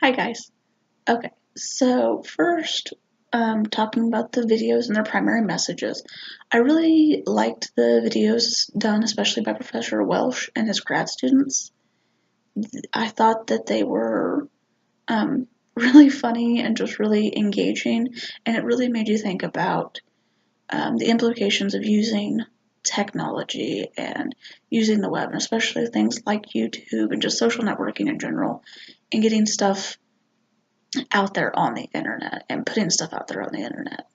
Hi guys. Okay, so first, talking about the videos and their primary messages. I really liked the videos done, especially by Professor Welsh and his grad students. I thought that they were really funny and just really engaging, and it really made you think about the implications of using technology and using the web, and especially things like YouTube and just social networking in general, and getting stuff out there on the internet and putting stuff out there on the internet,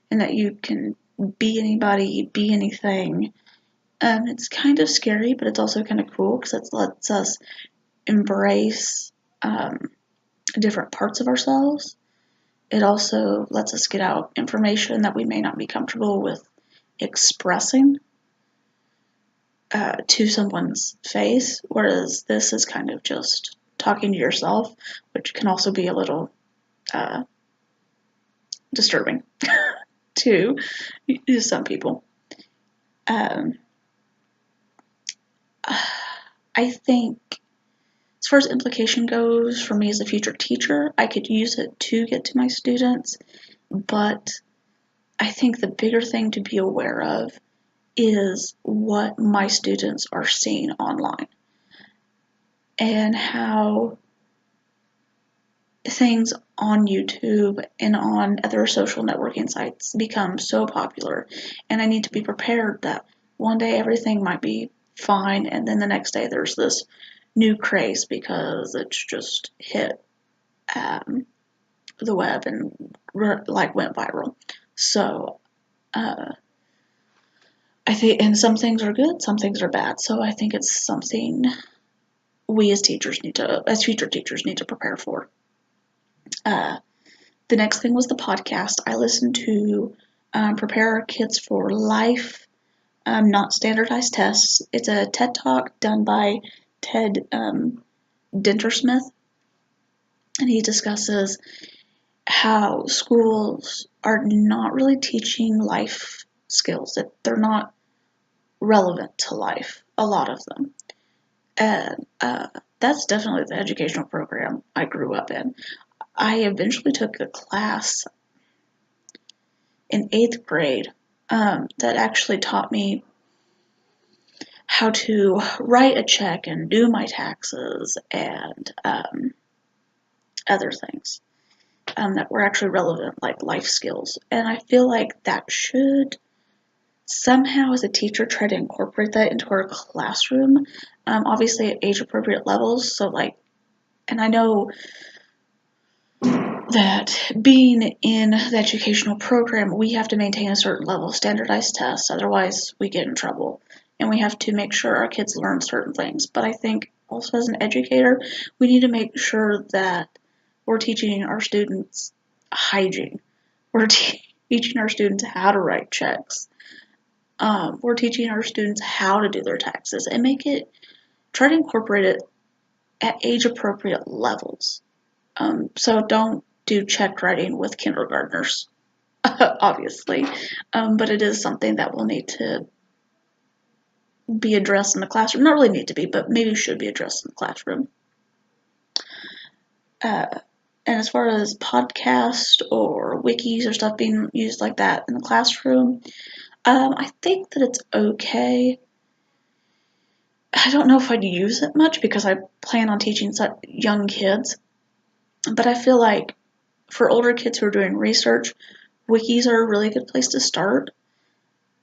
and that you can be anybody, be anything. It's kind of scary, but it's also kind of cool because it lets us embrace different parts of ourselves. It also lets us get out information that we may not be comfortable with expressing to someone's face, whereas this is kind of just talking to yourself, which can also be a little uh, disturbing to some people. Um, I think, as far as implication goes, for me as a future teacher, I could use it to get to my students, but I think the bigger thing to be aware of is what my students are seeing online and how things on YouTube and on other social networking sites become so popular. And I need to be prepared that one day everything might be fine, and then the next day there's this new craze because it's just hit um, the web and like went viral. So I think, and some things are good, some things are bad. So I think it's something we as as future teachers, need to prepare for. Uh, The next thing was the podcast. I listened to Prepare Our Kids for Life, Not Standardized Tests. It's a TED Talk done by Ted Dintersmith, and he discusses how schools are not really teaching life skills, that they're not relevant to life, a lot of them. And that's definitely the educational program I grew up in. I eventually took a class in eighth grade that actually taught me how to write a check and do my taxes and other things that were actually relevant, like life skills. And I feel like that should somehow, as a teacher, try to incorporate that into our classroom, obviously at age appropriate levels. So, like, and I know that being in the educational program, we have to maintain a certain level of standardized tests, otherwise, we get in trouble. And we have to make sure our kids learn certain things. But I think also as an educator, we need to make sure that we're teaching our students hygiene. We're teaching our students how to write checks. We're teaching our students how to do their taxes and try to incorporate it at age appropriate levels. So don't do check writing with kindergartners, obviously, but it is something that will need to be addressed in the classroom. Not really need to be, but maybe should be addressed in the classroom. Uh, and as far as podcasts or wikis or stuff being used like that in the classroom, I think that it's okay. I don't know if I'd use it much because I plan on teaching young kids, but I feel like for older kids who are doing research, wikis are a really good place to start,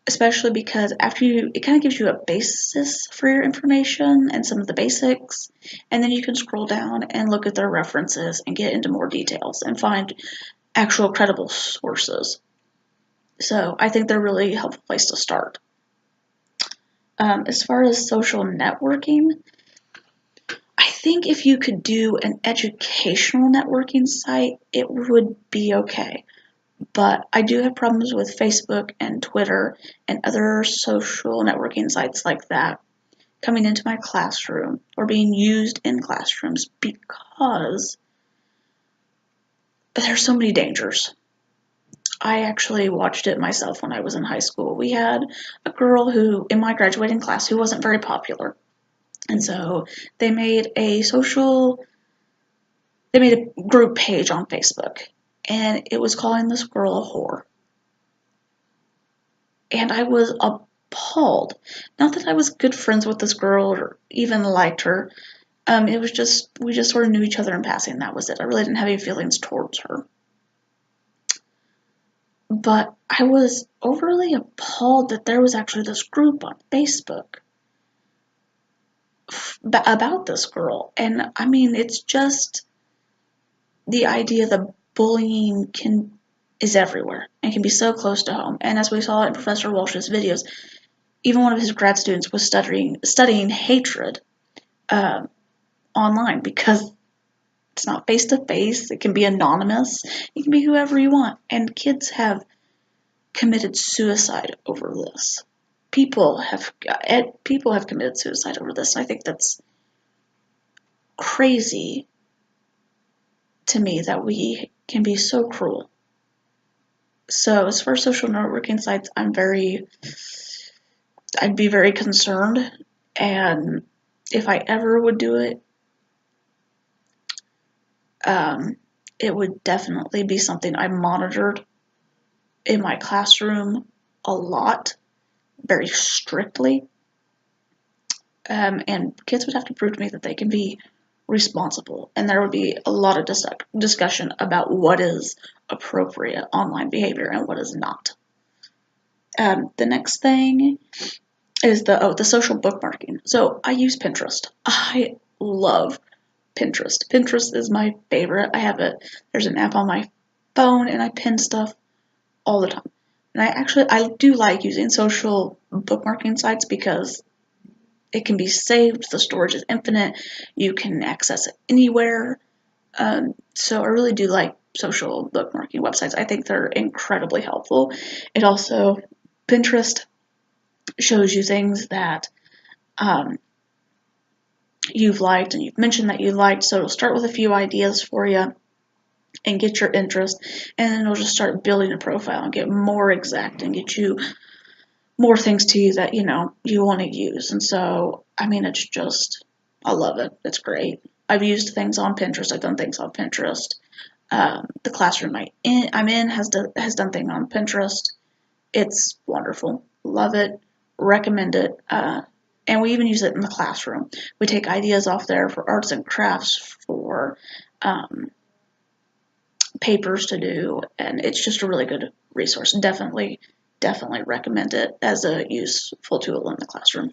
especially because it kind of gives you a basis for your information and some of the basics, and then you can scroll down and look at their references and get into more details and find actual credible sources. So I think they're a really helpful place to start. As far as social networking, I think if you could do an educational networking site, it would be okay. But I do have problems with Facebook and Twitter and other social networking sites like that coming into my classroom or being used in classrooms because there's so many dangers. I actually watched it myself when I was in high school. We had a girl who, in my graduating class, who wasn't very popular. And so they made a social they made a group page on Facebook, and it was calling this girl a whore. And I was appalled. Not that I was good friends with this girl or even liked her. It was just, we just sort of knew each other in passing, and that was it. I really didn't have any feelings towards her. But I was overly appalled that there was actually this group on Facebook about this girl. And I mean, it's just the idea that bullying is everywhere and can be so close to home. And as we saw in Professor Walsh's videos, even one of his grad students was studying hatred online, because it's not face to face. It can be anonymous. It can be whoever you want. And kids have committed suicide over this. People have committed suicide over this. I think that's crazy to me that we can be so cruel. So as far as social networking sites, I'd be very concerned, and if I ever would do it, it would definitely be something I monitored in my classroom a lot, very strictly, and kids would have to prove to me that they can be responsible, and there would be a lot of discussion about what is appropriate online behavior and what is not. The next thing is the social bookmarking. So I use Pinterest. I love Pinterest. Pinterest is my favorite. There's an app on my phone, and I pin stuff all the time. And I do like using social bookmarking sites because it can be saved, the storage is infinite, you can access it anywhere. So I really do like social bookmarking websites. I think they're incredibly helpful. Pinterest shows you things that you've liked and you've mentioned that you liked, so it'll start with a few ideas for you and get your interest, and then it'll just start building a profile and get more exact and get you more things to you that you want to use. And so I mean, I love it. It's great. I've used things on Pinterest. I've done things on Pinterest. The classroom I'm in has done things on Pinterest. It's wonderful. Love it. Recommend it. And we even use it in the classroom. We take ideas off there for arts and crafts, for papers to do, and it's just a really good resource. Definitely recommend it as a useful tool in the classroom.